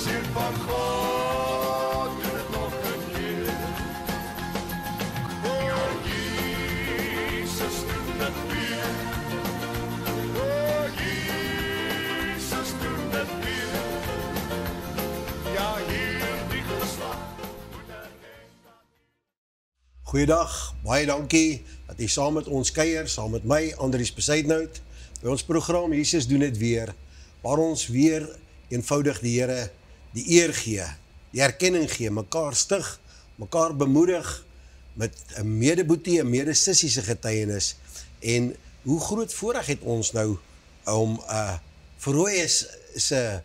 Sien van God, doen het nog een keer. Oh, Jesus, doen het weer. Oh, Jesus, doen het weer. Ja, hier die geslag. Goeiedag, baie dankie dat jy saam met ons kuier, saam met my, Andries Besuitnout, by ons program Jesus doen dit weer, waar ons weer eenvoudig die Here die eer gee, die erkenning gee, mekaar stig, mekaar bemoedig met 'n medeboetie, 'n medesissie se getuienis. En hoe groot voorreg het ons nou om vir Roy se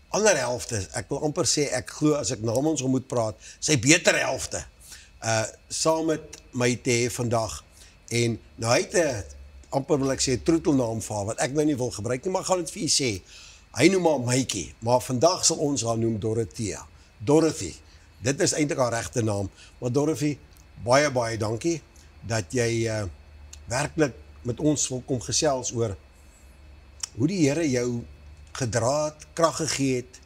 ander helfte, ek wil amper sê, ek glo as ek namens hom moet praat, sy beter helfte, saam met my te hê vandag. En nou hy het 'n, amper wil ek sê, troetelnaam vir haar, wat ek nou nie wil gebruik nie, maar gaan dit vir u sê. Hy noem haar Maitjie, maar vandag sal ons haar noem Dorothea. Dorothy, dit is eintlik haar regte naam, maar Dorothy, baie, baie dankie, dat jy werklik met ons wil kom gesels oor hoe die Here jou gedra het, krag gegee het,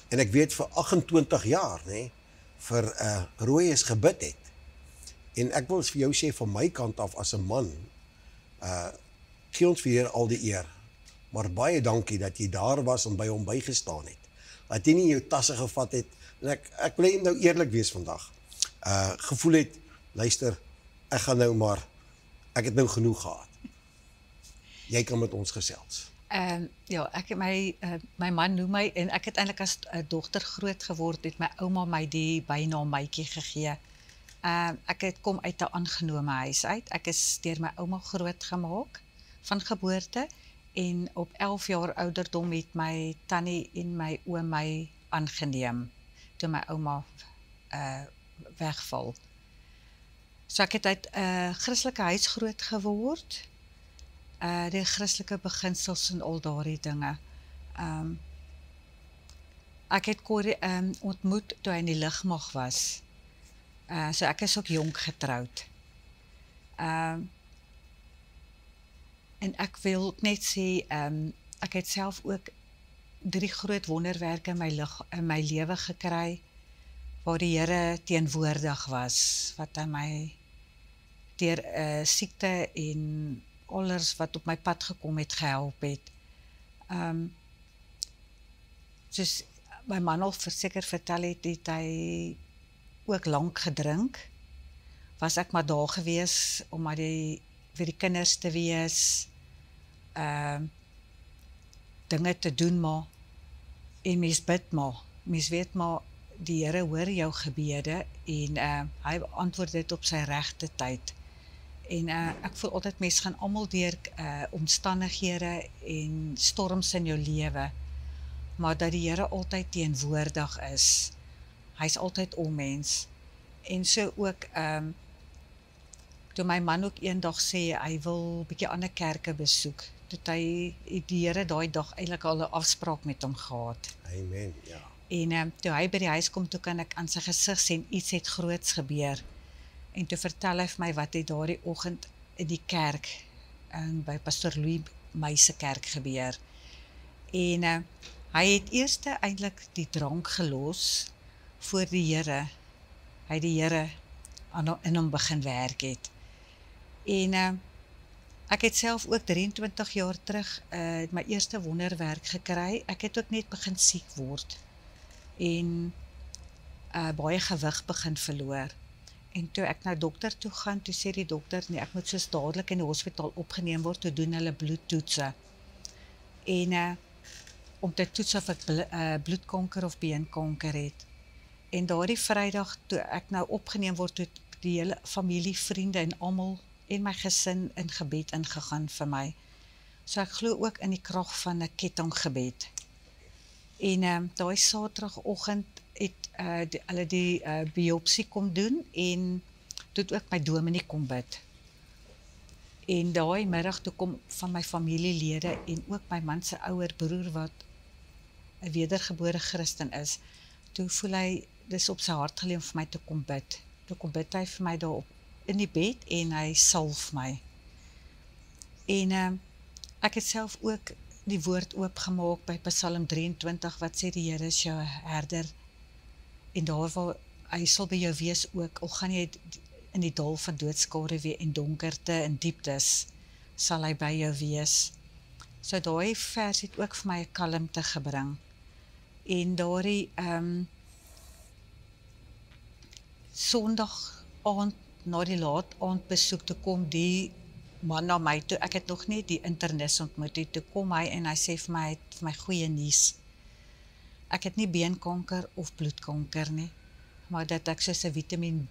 en ek weet vir 28 jaar, nee, vir Roy is gebid het. En ek wil vir jou sê, van my kant af as 'n man, gee ons vir Here al die eer, maar baie dankie dat jy daar was en by hom bygestaan het, dat jy nie jou tasse gevat het, en ek wil jy nou eerlik wees vandag, gevoel het, luister, ek gaan nou maar, ek het nou genoeg gehad. Jy kan met ons gesels. Ja, my man noem my, en ek het eintlik as dogter groot geword, het my ouma my die bynaam Maitjie gegee. Ek het kom uit 'n aangenome huis uit. Ek is deur my ouma groot gemaak van geboorte, en op 11 jaar ouderdom het my tannie en my oom my aangeneem, toe my ouma wegval. So ek het uit 'n Christelike huis groot geword, die Christelike beginsels en al daardie dinge. Ek het Corrie ontmoet toe hy in die lugmag was. So ek is ook jonk getroud. En ek wil net sê, ek het self ook 3 groot wonderwerke in my lewe gekry, waar die Here teenwoordig was, wat aan my deur siekte en alles wat op my pad gekom het, gehelp het. Soos my man al verseker vertel het hy ook lank gedrink, was ek maar daar gewees, om maar vir die kinders te wees, dinge te doen maar, en mens bid maar, mens weet maar, die Here hoor jou gebede, en hy antwoord dit op sy regte tyd. En ek voel altyd, mens gaan almal deur omstandighede en storms in jou lewe, maar dat die Here altyd teenwoordig is. Hy is altyd om mens. En so ook, toe my man ook eendag sê, hy wil 'n bietjie ander kerke besoek, toe hy die Here daai dag eintlik al 'n afspraak met hom gehad. Amen, ja. En toe hy by die huis kom, toe kan ek aan sy gesig sien, iets het groots gebeur. En toe vertel hy vir my wat het daardie oggend in die kerk, by Pastor Louis Meise kerk gebeur. En hy het eers eintlik die drank gelos voor die Here. Hy die Here in hom begin werk het. En ek het self ook 23 jaar terug my eerste wonderwerk gekry. Ek het ook net begin siek word. En baie gewig begin verloor. En toe ek na dokter toe gaan, toe sê die dokter, nee, ek moet soos dadelik in die hospitaal opgeneem word, toe doen hulle bloedtoetse. En om te toets of ek bloedkanker of beenkanker het. En daardie Vrydag, toe ek nou opgeneem word, toe die hele familie, vriende en almal, en my gesin in gebed ingegaan vir my. So ek glo ook in die krag van 'n kettinggebed. En daai Saterdagoggend het hulle die biopsie kom doen, en toe het ook my dominee kom bid. En daai middag toe kom van my familielede, en ook my man se ouer broer, wat 'n wedergebore Christen is, toe voel hy, dis op sy hart geleë om vir my te kom bid. Toe kom bid hy vir my daar in die bed, en hy salf my. En ek het self ook die woord oopgemaak by Psalm 23 wat sê die Here is jou herder en daar waar hy sal by jou wees ook, al gaan jy in die dal van doodskare en donkerte en dieptes, sal hy by jou wees. So daai vers het ook vir my 'n kalmte gebring. En daardie Sondag aand, na die laat aand besoek, toe kom die man na my toe, ek het nog nie die internis ontmoet nie, toe kom hy en hy sê vir my, hy het vir my goeie nuus. Ek het nie beenkanker of bloedkanker nie, maar dat ek soos 'n vitamine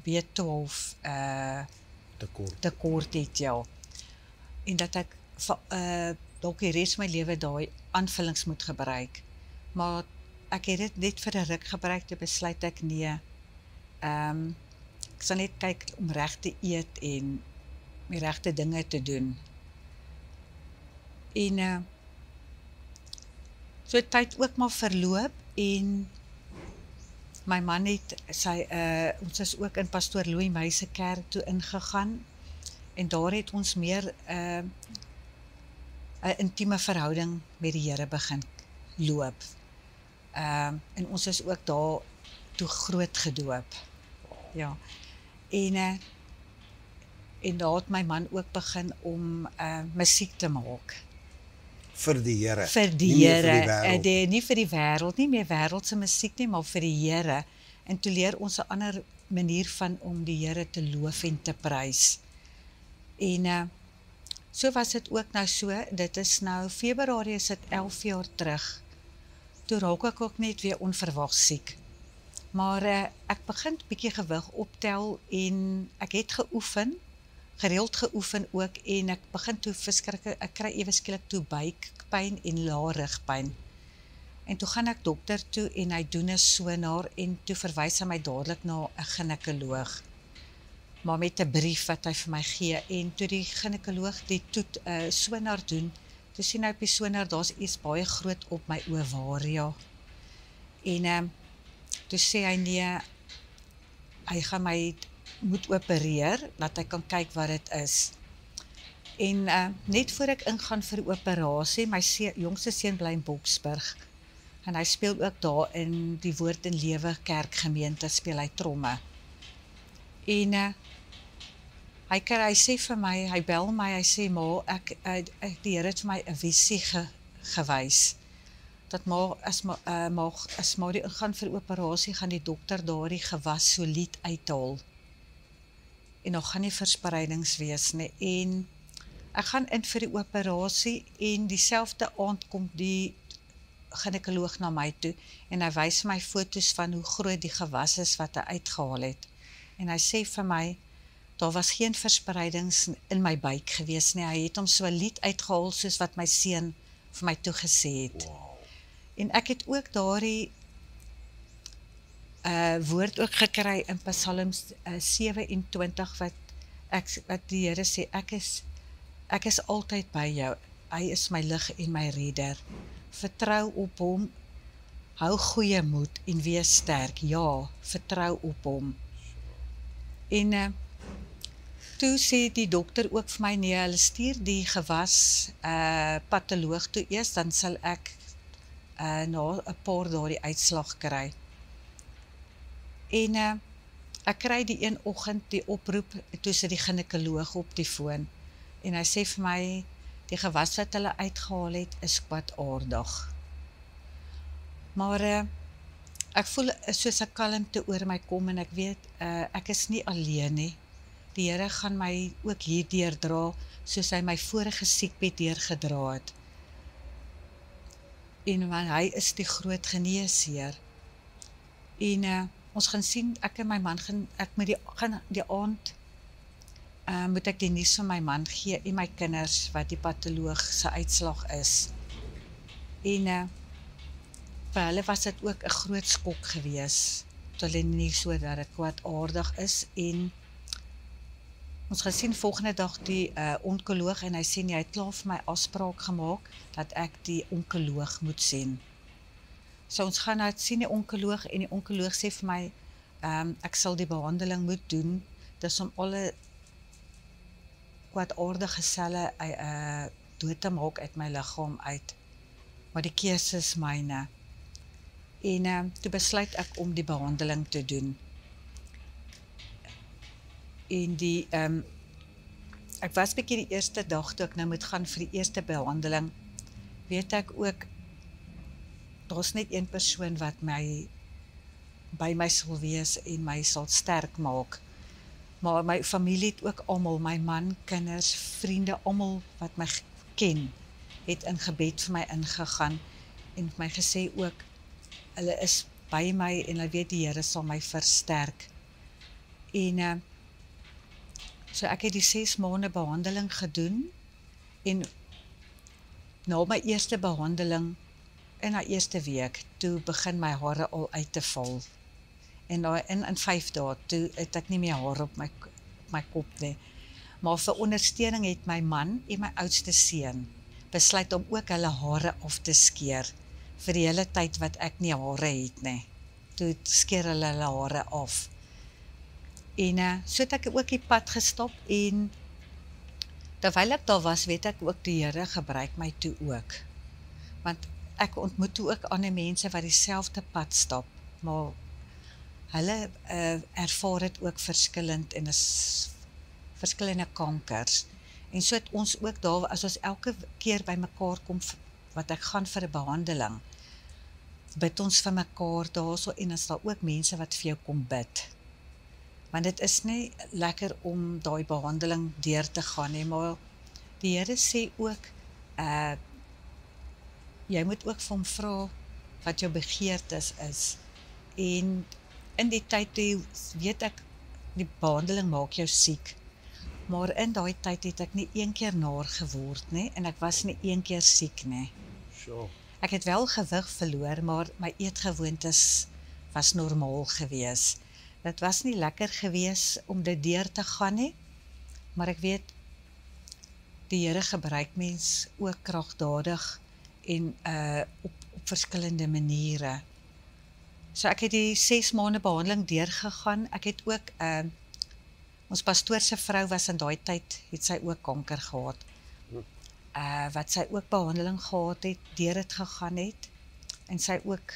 B12 tekort het, ja. En dat ek dalk die res van my lewe daai aanvullings moet gebruik. Maar ek het dit net vir 'n ruk gebruik, toe besluit ek nee. Ek sal net kyk om reg te eet en die regte dinge te doen. En so tyd ook maar verloop en my man het ons is ook in Pastoor Louis Meij se kerk toe ingegaan en daar het ons meer 'n intieme verhouding met die Here begin loop. En ons is ook daar toe groot gedoop. Ja. En daar het my man ook begin om musiek te maak. Vir die Here. Vir die nie meer vir die Here. wêreld. Nie vir die wêreld, nie meer wêreldse musiek nie, maar vir die Here. En toe leer ons 'n ander manier van om die Here te loof en te prys. En so was dit ook nou so, dit is nou Februarie, is dit 11 jaar terug. Toe raak ek ook net weer onverwags siek. Maar ek begin 'n bietjie gewig optel en ek het geoefen, gereeld geoefen ook en ek begin toe ek kry ewe skielik toe buikpyn en lae rugpyn. En toe gaan ek dokter toe en hy doen 'n sonar en toe verwys hy my dadelik na 'n ginekoloog. Maar met 'n brief wat hy vir my gee en toe die ginekoloog die sonar doen, toe sien hy op die sonar daar's iets baie groot op my ovaria. En toe sê hy nee, hy gaan my moet opereer, dat hy kan kyk wat dit is. En net voor ek ingaan vir die operasie, my jongste seun bly in Boksburg, en hy speel ook daar in die Woord en Lewe kerkgemeente, speel hy tromme. En hy sê vir my, hy bel my, hy sê, ma, die Here het vir my 'n visie gewys, dat as maar die ingaan vir die operasie, gaan die dokter daardie gewas solied uithaal. En nog gaan nie verspreidings wees nie. En ek gaan in vir die operasie en dieselfde aand kom die ginekoloog na my toe en hy wys my foto's van hoe groot die gewas is wat hy uitgehaal het. En hy sê vir my, daar was geen verspreidings in my buik gewees nie. Hy het hom solied uitgehaal soos wat my seun vir my toegesê het. Wow. En ek het ook daardie woord ook gekry in Psalm 27 wat die Here sê, ek is altyd by jou, hy is my lig en my redder, vertrou op hom, hou goeie moed en wees sterk, ja, vertrou op hom. En toe sê die dokter ook vir my, nee, hulle stuur die gewas patoloog toe eers, dan sal ek na 'n paar dae die uitslag kry. En ek kry die een oggend die oproep, toe sit die ginekoloog op die foon, en hy sê vir my, die gewas wat hulle uitgehaal het, is kwaadaardig. Maar ek voel soos 'n kalmte oor my kom, en ek weet, ek is nie alleen nie. Die Here gaan my ook hier deurdra, soos hy my vorige siekbed deurgedra het. En want hy is die groot geneesheer. En ons gaan sien, ek en my man moet die aand moet ek die nuus van my man gee en my kinders wat die patoloog se uitslag is. En vir hulle was dit ook 'n groot skok gewees, toe hulle nie so dat dit kwaadaardig is. En ons gaan sien volgende dag die onkoloog en hy sê nie, hy het klaar vir my afspraak gemaak dat ek die onkoloog moet sien. So ons gaan nou sien die onkoloog en die onkoloog sê vir my, ek sal die behandeling moet doen, dis om alle kwaadaardige selle dood te maak uit my liggaam uit. Maar die keuse is myne. En toe besluit ek om die behandeling te doen. En ek was bietjie die eerste dag toe ek nou moet gaan vir die eerste behandeling, weet ek ook, daar's net een persoon wat by my sal wees en my sal sterk maak. Maar my familie het ook almal, my man, kinders, vriende, almal wat my ken, het in gebed vir my ingegaan en vir my gesê ook, hulle is by my en hulle weet die Here sal my versterk. En so ek het die 6 maande behandeling gedoen en na my eerste behandeling in die eerste week, toe begin my hare al uit te val. En in 5 dae, toe het ek nie meer hare op my kop nie. Maar vir ondersteuning het my man en my oudste seun besluit om ook hulle hare af te skeer vir die hele tyd wat ek nie hare het nie. Toe skeer hulle hare af. En so het ek ook die pad gestap en terwyl ek daar was, weet ek ook die Here gebruik my toe ook. Want ek ontmoet toe ook ander mense wat dieselfde pad stap, maar hulle ervaar dit ook verskillend en is verskillende kankers. En so het ons ook daar, as ons elke keer by mekaar kom, wat ek gaan vir 'n behandeling, bid ons vir mekaar daarso en is daar ook mense wat vir jou kom bid. Want dit is nie lekker om daai behandeling deur te gaan nie, maar die Here sê ook, jy moet ook vir hom vra wat jou begeertes is. En in die tyd, weet ek, die behandeling maak jou siek. Maar in daai tyd het ek nie een keer naar geword nie, en ek was nie een keer siek nie. Sure. Ek het wel gewig verloor, maar my eetgewoontes was normaal gewees. Dit was nie lekker gewees om dit deur te gaan nie, maar ek weet, die Here gebruik mens ook kragtadig en op verskillende maniere. So ek het die 6 maande behandeling deurgegaan. Ek het ook, ons pastoor se vrou was in daai tyd, het sy ook kanker gehad. Wat sy ook behandeling gehad het, deur het gegaan het, en sy ook,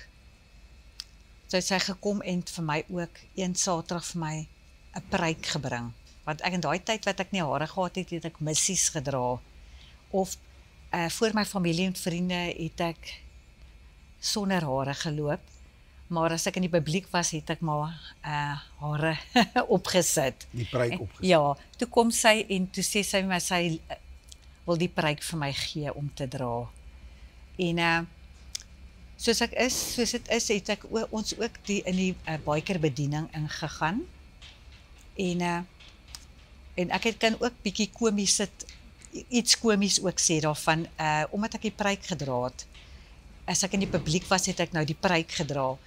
so het sy gekom en vir my ook, een Saterdag vir my, 'n pruik gebring, want ek in daai tyd wat ek nie hare gehad het, het ek missies gedra, of voor my familie en vriende het ek sonder hare geloop, maar as ek in die publiek was, het ek maar hare opgesit. Die pruik opgesit. Ja, toe kom sy en toe sê sy my, sy wil die pruik vir my gee om te dra. En soos dit is, het ek ons ook in die biker-bediening ingegaan. En ek kan ook bietjie iets komies ook sê daarvan, omdat ek die pruik gedra het. As ek in die publiek was, het ek nou die pruik gedra.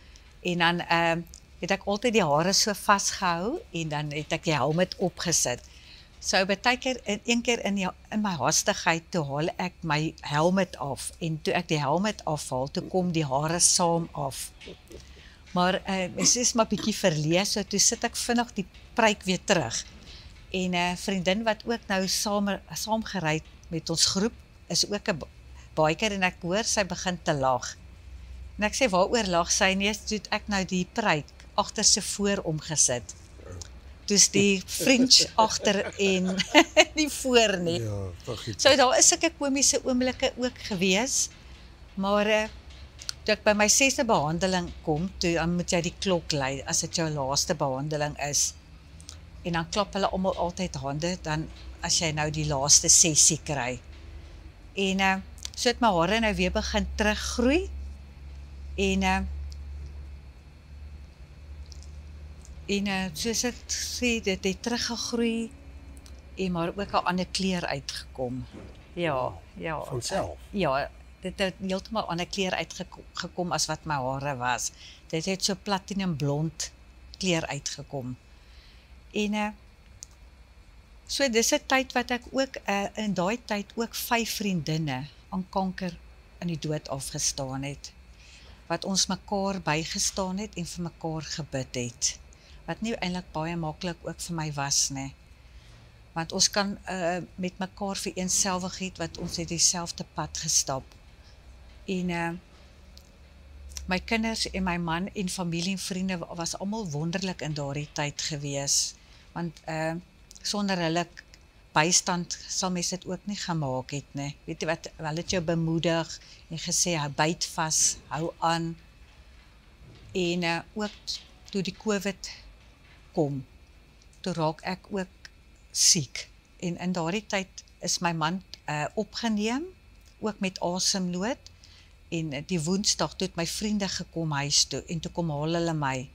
En dan het ek altyd die hare so vasgehou en dan het ek die helmet opgesit. So baie keer, een keer in my hastigheid, toe haal ek my helmet af en toe ek die helmet afhaal, toe kom die hare saam af. Maar mens is maar bietjie verlees, so toe sit ek vinnig die pruik weer terug. En 'n vriendin wat ook nou saam gery met ons groep, is ook 'n biker en ek hoor sy begin te lag. En ek sê, waaroor lag sy nie? Toe het ek nou die pruik agter sy voor omgesit. Dus die French agter en nie voor nie. Ja, vergiet. So daar is sulke komiese oomblikke ook gewees, maar toe ek by my 6de behandeling kom, toe dan moet jy die klok lui, as dit jou laaste behandeling is. En dan klap hulle almal altyd hande, dan as jy nou die laaste sessie kry. En so het my hare nou weer begin teruggroei, en soos ek sê, dit het teruggegroei, en maar ook 'n ander kleur uitgekom. Ja. Vanself? Ja, dit het heeltemal 'n ander kleur uitgekom as wat my hare was. Dit het so platinum blond kleur uitgekom. En so dis 'n tyd wat ek ook, in daai tyd ook 5 vriendinne aan kanker in die dood afgestaan het. Wat ons mekaar bygestaan het en vir mekaar gebid het. Wat nie eintlik baie maklik ook vir my was nie. Want ons kan met mekaar vereenselwigheid wat ons het dieselfde pad gestap. En my kinders en my man en familie en vriende was almal wonderlik in daardie tyd gewees. Want sonder hulle bystand sal mens dit ook nie gemaak het nie. Weet jy wat, hulle het jou bemoedig en gesê, byt vas, hou aan. En ook toe die COVID kom, toe raak ek ook siek. En in daardie tyd is my man opgeneem, ook met asemnood. En die Woensdag toe het my vriende gekom huis toe en toe kom haal hulle my.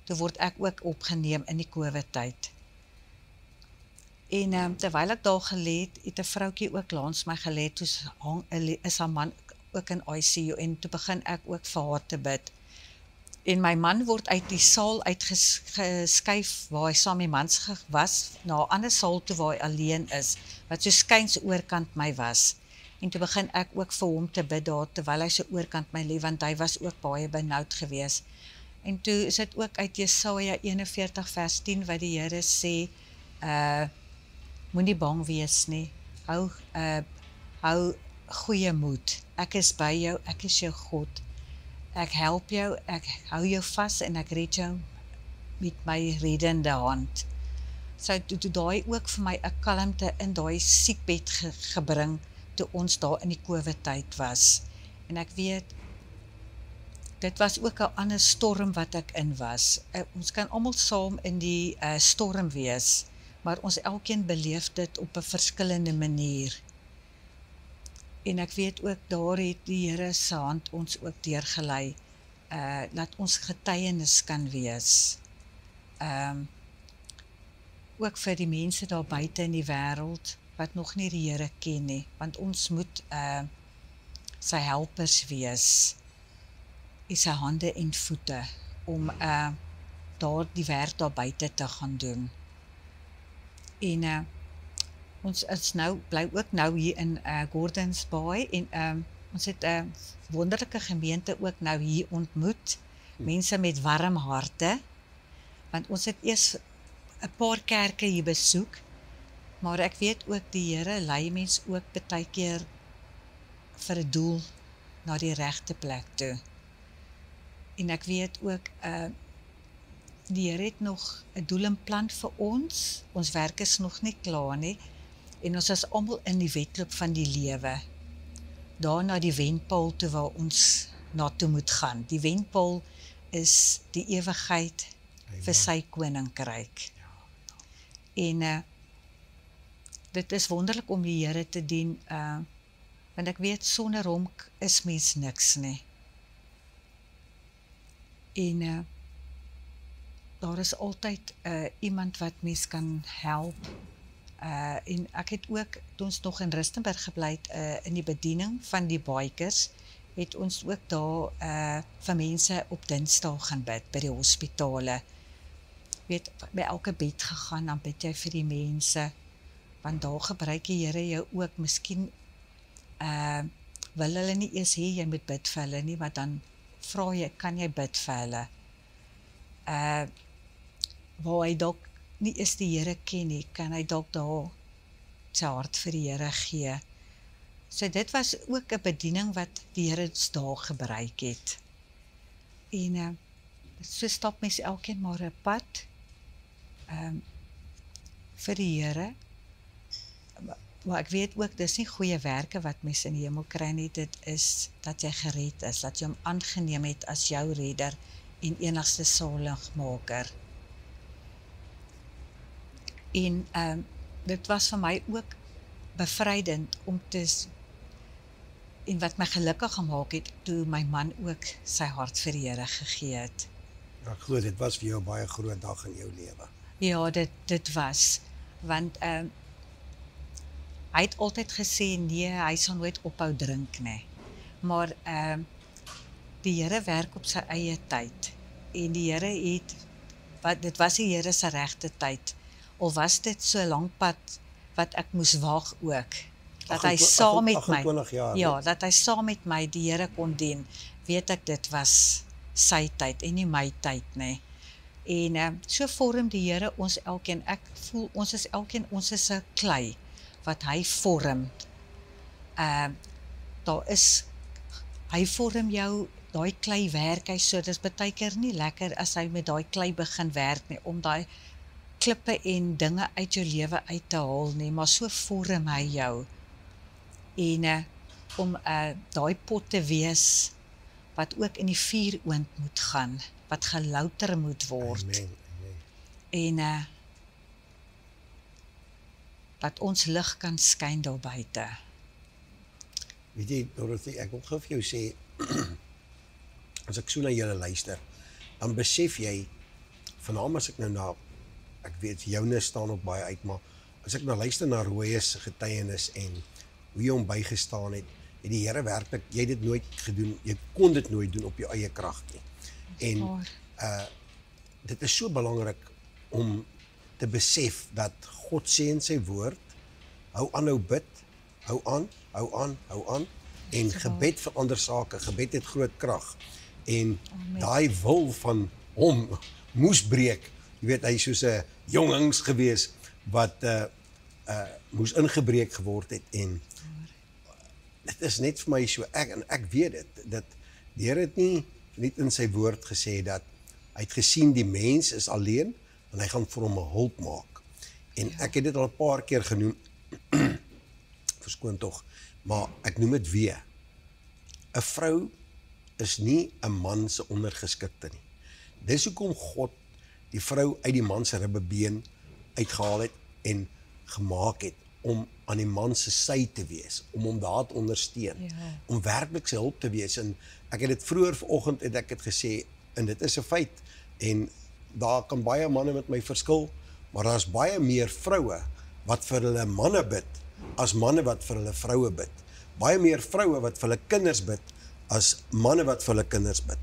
Toe word ek ook opgeneem in die COVID-tyd. En terwyl ek daar gelê het, het 'n vroutjie ook langs my gelê, toe is haar man ook in ICU en toe begin ek ook vir haar te bid. En my man word uit die saal uitgeskuif waar hy saam met mans was, na 'n ander saal toe waar hy alleen is, wat so skuins oorkant my was. En toe begin ek ook vir hom te bid daar, terwyl hy so oorkant my lê, want hy was ook baie benoud gewees. En toe is dit ook uit Jesaja 41 vers 10 wat die Here sê, moenie bang wees nie, hou goeie moed, ek is by jou, ek is jou God, ek help jou, ek hou jou vas en ek red jou met my reddende hand. So toe daai ook vir my 'n kalmte in daai siekbed gebring, toe ons daar in die COVID-tyd was. En ek weet, dit was ook 'n ander storm wat ek in was. Ons kan almal saam in die storm wees, maar ons elkeen beleef dit op 'n verskillende manier. En ek weet ook, daar het die Here se hand ons ook deurgelei, dat ons getuienis kan wees. Ook vir die mense daar buite in die wêreld, wat nog nie die Here ken nie, want ons moet sy helpers wees, en sy hande en voete, om daar die werk daar buite te gaan doen. En ons is nou, bly ook nou hier in Gordons Bay, en ons het 'n wonderlike gemeente ook nou hier ontmoet, mense met warm harte, want ons het eers 'n paar kerke hier besoek, maar ek weet ook die Here lei mens ook baie keer vir 'n doel na die regte plek toe. En ek weet ook, die Here het nog 'n doel en plan vir ons werk is nog nie klaar nie, en ons is almal in die wedloop van die lewe, daar na die wenpaal toe waar ons na toe moet gaan. Die wenpaal is die ewigheid vir sy koninkryk. En dit is wonderlik om die Here te dien, want ek weet sonder hom is mens niks nie. En daar is altyd iemand wat mens kan help. En ek het ook, toe ons nog in Rustenburg gebly het, in die bediening van die bikers, het ons ook daar vir mense op Dinsdae gaan bid, by die hospitale. Weet, by elke bed gegaan, dan bid jy vir die mense, want daar gebruik die Here jou ook, miskien wil hulle nie eers hê jy moet bid vir hulle nie, maar dan vra jy, kan jy bid vir hulle? Waar hy dalk nie eens die Here ken nie, kan hy dalk daar sy hart vir die Here gee. So dit was ook 'n bediening wat die Here daar gebruik het. En so stap mens elkeen maar 'n pad vir die Here. Maar ek weet ook, dis nie goeie werke wat mens in die hemel kry nie, dit is dat jy gered is, dat jy hom aangeneem het as jou redder en enigste saligmaker. En dit was vir my ook bevrydend om en wat my gelukkig gemaak het, toe my man ook sy hart vir die Here gegee het. Ek glo dit was vir jou 'n baie groot dag in jou lewe. Ja, dit was, want hy het altyd gesê, nee, hy sal nooit ophou drink nie. Maar die Here werk op sy eie tyd. En die Here het, dit was die Here se regte tyd. Al was dit so lank pad wat ek moes wag ook. Dat hy saam met my, 28 jaar, ja, dat hy saam met my die Here kon dien, weet ek dit was sy tyd en nie my tyd nie. En so vorm die Here ons elkeen. Ek voel ons is elkeen, ons is 'n klei wat hy vorm. Hy vorm jou, daai klei werk hy so, dis baie keer nie lekker as hy met daai klei begin werk nie, om daai klippe en dinge uit jou lewe uit te haal nie, maar so vorm hy jou. En om daai pot te wees, wat ook in die vuuroond moet gaan, wat gelouter moet word. Amen. En dat ons lig kan skyn daar buite. Weet jy, Dorothy, ek wil gou vir jou sê, as ek so na julle luister, dan besef jy, vanavond as ek nou na, ek weet, joune staan ook baie uit, maar as ek nou luister na Rooies getuienis en hoe jy hom bygestaan het die Here werklik, jy het dit nooit gedoen, jy kon dit nooit doen op jou eie krag nie. En dit is so belangrik om te besef dat God sê in sy woord, hou aanhou bid, hou aan, en gebed verander sake, gebed het groot krag, en daai wil van hom moes breek, jy weet, hy is soos 'n jonglings gewees, wat moes ingebreek geword het, en dit is net vir my so, ek weet dit, dat die Here het nie in sy woord gesê dat hy het gesien die mens is alleen en hy gaan vir hom 'n hulp maak. En ek het dit al 'n paar keer genoem, verskoon tog, maar ek noem dit weer. 'n Vrou is nie 'n man se ondergeskikte nie. Dis hoekom God die vrou uit die man se ribbebeen uitgehaal het en gemaak het om aan die man se sy te wees, om hom daar te ondersteun, om werklik sy hulp te wees. En ek het dit vroeër vanoggend het ek het gesê, en dit is 'n feit, en daar kan baie manne met my verskil, maar daar's baie meer vroue wat vir hulle manne bid, as manne wat vir hulle vroue bid. Baie meer vroue wat vir hulle kinders bid, as manne wat vir hulle kinders bid.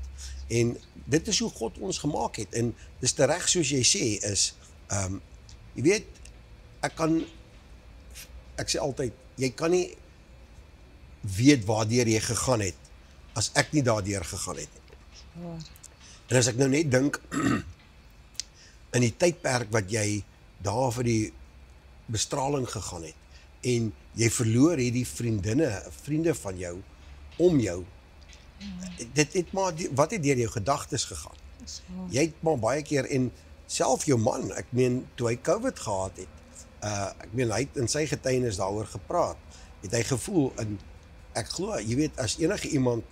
En dit is hoe God ons gemaak het, en dis te reg soos jy sê, is, jy weet, ek sê altyd, jy kan nie weet waardeur jy gegaan het, as ek nie daardeur gegaan het. En as ek nou net dink, in die tydperk wat jy daar vir die bestraling gegaan het, en jy verloor hierdie vriende van jou, om jou, dit het maar, wat het deur jou gedagtes gegaan? Jy het maar baie keer, en self jou man, ek meen, toe hy COVID gehad het, ek meen, hy het in sy getuienis daaroor gepraat, het hy gevoel, en ek glo, jy weet, as enige iemand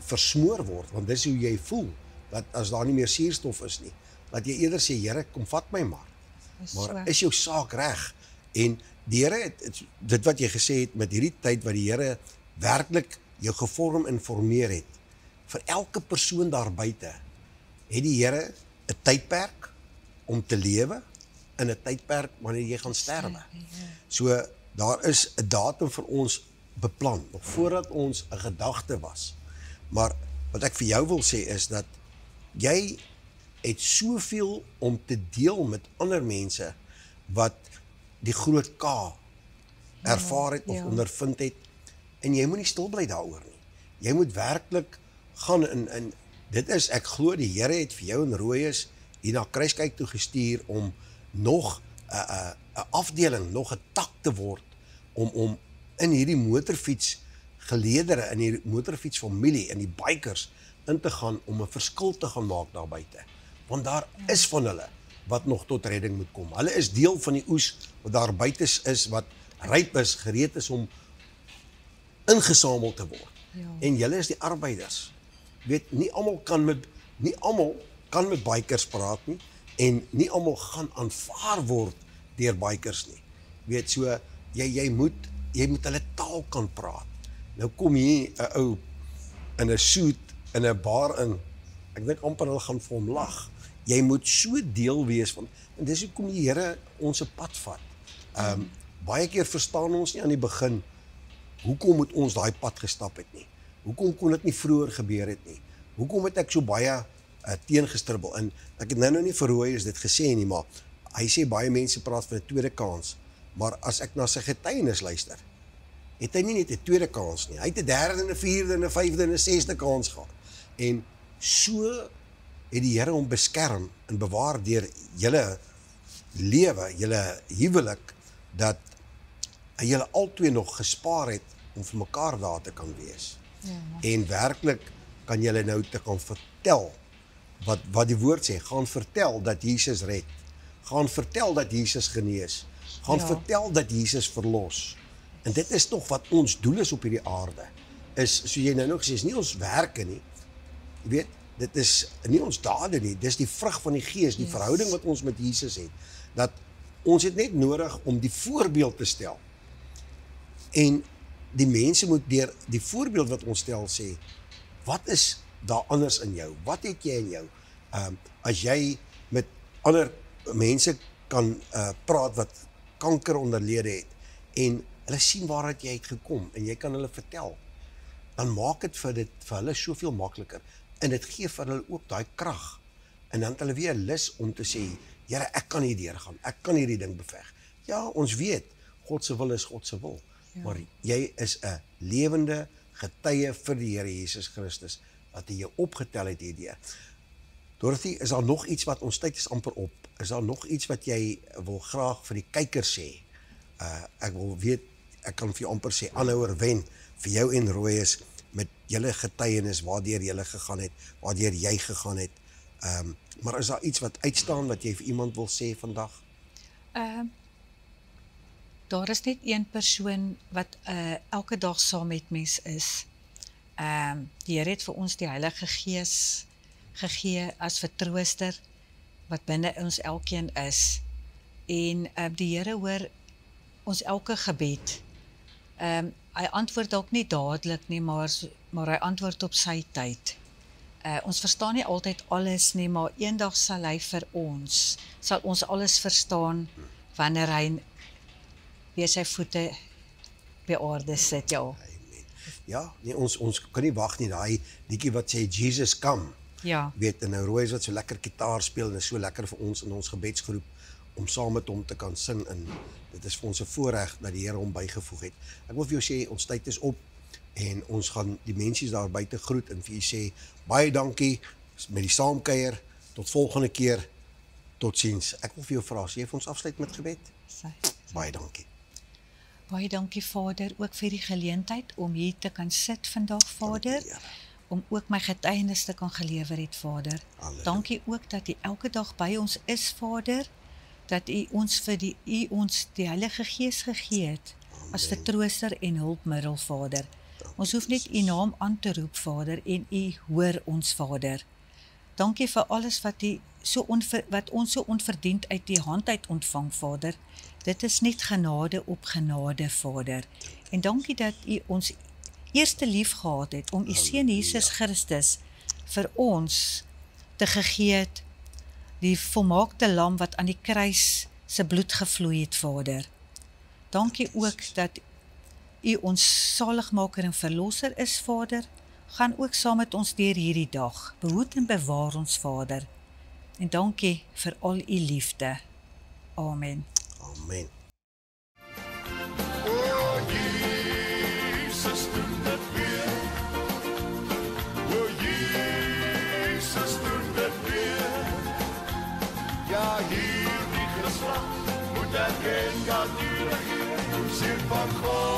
versmoor word, want dis hoe jy voel, dat as daar nie meer suurstof is nie, dat jy eerder sê, Here, kom vat my maar is jou saak reg, en die Here het, dit wat jy gesê het, met hierdie tyd wat die Here werklik jou gevorm en formeer het, vir elke persoon daar buite, het die Here 'n tydperk om te lewe, in 'n tydperk wanneer jy gaan sterwe. So, daar is 'n datum vir ons beplan, nog voordat ons 'n gedagte was. Maar wat ek vir jou wil sê is dat jy het soveel om te deel met ander mense wat die groot K ervaar het of ondervind het, en jy moet nie stil bly daaroor nie. Jy moet werklik gaan in dit is, ek glo die Here het vir jou en Rooies hier na Kruiskyk toe gestuur om nog 'n afdeling, nog 'n tak te word, om in hierdie motorfiets geleedere, in hierdie motorfiets familie, in die bikers, in te gaan, om 'n verskil te gaan maak daar buite. Want daar is van hulle, wat nog tot redding moet kom. Hulle is deel van die oes, wat daar buite is, wat ryp is, gereed is om ingesamel te word. En julle is die arbeiders. Weet, nie almal kan met bikers praat nie, en nie almal gaan aanvaar word deur bikers nie. Weet, so, jy moet hulle taal kan praat. Nou kom hier 'n ou in 'n suit, in 'n bar in, ek dink amper hulle gaan vir hom lag. Jy moet so deel wees van, en dis hoekom die Here ons 'n pad vat. Baie keer verstaan ons nie aan die begin, hoekom moet ons daai pad gestap het nie? Hoekom kon dit nie vroeër gebeur het nie? Hoekom het ek so baie teengestribbel? En ek het nou nie vir Rooies dit gesê nie, maar hy sê baie mense praat van 'n tweede kans, maar as ek na sy getuienis luister, het hy nie net 'n tweede kans nie, hy het 'n derde en 'n vierde en 'n vyfde en 'n sesde kans gehad. En so het die Here hom beskerm en bewaar deur julle lewe, julle huwelik, dat hy julle albei nog gespaar het om vir mekaar daar te kan wees. Ja. En werklik kan julle nou te kan vertel wat die woord sê, gaan vertel dat Jesus red, gaan vertel dat Jesus genees, gaan Ja. vertel dat Jesus verlos. En dit is tog wat ons doel is op hierdie aarde, is, so jy nou nog gesê, is nie ons werke nie, jy weet, dit is nie ons dade nie, dis die vrug van die Gees, die verhouding wat ons met Jesus het, dat ons het net nodig om die voorbeeld te stel, en die mense moet deur die voorbeeld wat ons stel sê, wat is daar anders in jou? Wat het jy in jou? As jy met ander mense kan praat wat kanker onderlede het en hulle sien waaruit jy het gekom en jy kan hulle vertel, dan maak dit vir hulle soveel makliker en dit gee vir hulle ook daai krag en dan het hulle weer lus om te sê, Here, ek kan hier deurgaan, ek kan hierdie ding beveg. Ja, ons weet, God se wil is God se wil. Maar jy is 'n lewende getuie vir die Here Jesus Christus, wat hy jou opgetel het hierdeur. Dorothy, is daar nog iets wat ons tyd is amper op? Is daar nog iets wat jy wil graag vir die kykers sê? Ek wil weet, ek kan vir jou amper sê, aanhouer wen, vir jou en Rooies, met julle getuienis, waardeur julle gegaan het, waardeur jy gegaan het. Maar is daar iets wat uitstaan, wat jy vir iemand wil sê vandag? Daar is net een persoon wat elke dag saam met mens is. Die Here het vir ons die Heilige Gees gegee as vertrooster wat binne ons elkeen is. En die Here hoor ons elke gebed. Hy antwoord dalk nie dadelik nie, maar hy antwoord op sy tyd. Ons verstaan nie altyd alles nie, maar eendag sal ons alles verstaan wanneer hy weer sy voete by aarde sit, ja. Amen. Ja, nee, ons kan nie wag nie, daai liedjie wat sê Jesus come. Ja. Weet, en nou Roy wat so lekker gitaar speel en is so lekker vir ons in ons gebedsgroep om saam met hom te kan sing en dit is vir ons 'n voorreg dat die Here hom bygevoeg het. Ek wil vir jou sê, ons tyd is op en ons gaan die mensies daar buite groet en vir u sê, baie dankie met die saamkuier, tot volgende keer, totsiens. Ek wil vir jou vra, sê jy vir ons afsluit met gebed? Baie dankie. Baie dankie Vader, ook vir die geleentheid om hier te kan sit vandag Vader, om ook my getuienis te kan gelewer het Vader. Halleluja. Dankie ook dat u elke dag by ons is Vader, dat u ons die Heilige Gees gegee het, as vertrooster en hulpmiddel Vader. Ons hoef net u naam aan te roep Vader en u hoor ons Vader. Dankie vir alles wat ons so onverdiend uit die hand uit ontvang Vader. Dit is net genade op genade Vader. En dankie dat u ons eerste lief gehad het om u seun Jesus Christus vir ons te gegee het, die volmaakte lam wat aan die kruis se bloed gevloei het Vader. Dankie ook dat u ons saligmaker en verlosser is Vader. Gaan ook saam met ons deur hierdie dag. Behoed en bewaar ons Vader. En dankie vir al u liefde. Amen. Amen. O Jesus, doen dit weer. O Jesus, doen dit weer. Ja, hierdie geslag moet erken dat u regeer, sien van God.